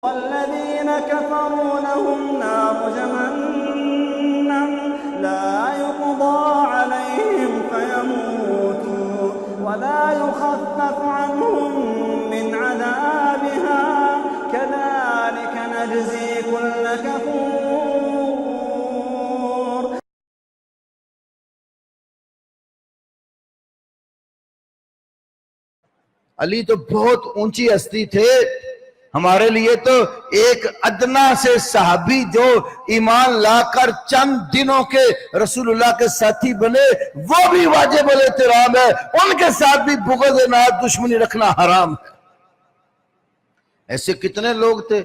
वल्लज़ीन कफ़रू लहुम नारु जहन्नम ला युक़दा अलैहिम फ़यमूतू वला युख़फ़फ़ अन्हुम मिन अज़ाबिहा कज़ालिक नजज़ी कुल्ल कफ़ूर। अली तो बहुत ऊंची हस्ती थे। हमारे लिए तो एक अदना से सहाबी जो ईमान लाकर चंद दिनों के रसूलुल्लाह के साथी बने, वो भी वाजिब एहतराम है। उनके साथ भी बुग़्ज़ नात दुश्मनी रखना हराम है। ऐसे कितने लोग थे,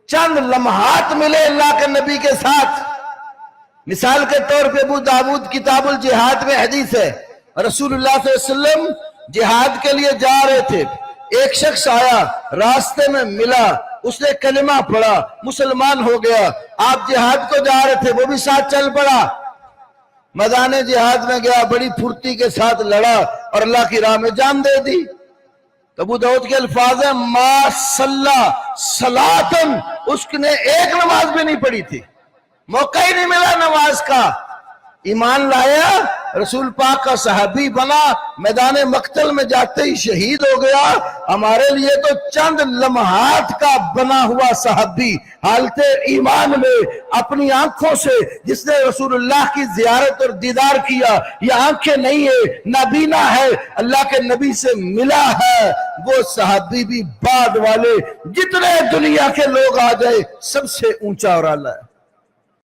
चंद लम्हात मिले अल्लाह के नबी के साथ। मिसाल के तौर पे अबू दाऊद किताबुल जिहाद में हदीस है, रसूलुल्लाह सल्लल्लाहु अलैहि वसल्लम जिहाद के लिए जा रहे थे। एक शख्स आया, रास्ते में मिला, उसने कलिमा पढ़ा, मुसलमान हो गया। आप जिहाद को जा रहे थे, वो भी साथ चल पड़ा। मैदान जिहाद में गया, बड़ी फुर्ती के साथ लड़ा और अल्लाह की राह में जान दे दी। तो अबू दाऊद के अल्फाज है, मा सल्ला सलातन, उसने एक नमाज भी नहीं पढ़ी थी, मौका ही नहीं मिला नमाज का। ईमान लाया, रसूल पाक का सहाबी बना, मैदान मक्तल में जाते ही शहीद हो गया। हमारे लिए तो चंद लम्हात का बना हुआ सहाबी हालते ईमान में अपनी आंखों से जिसने रसूलुल्लाह की जियारत और दीदार किया, ये आंखें नहीं है, नाबीना है, अल्लाह के नबी से मिला है, वो सहाबी भी बाद वाले जितने दुनिया के लोग आ जाए सबसे ऊंचा और आला है।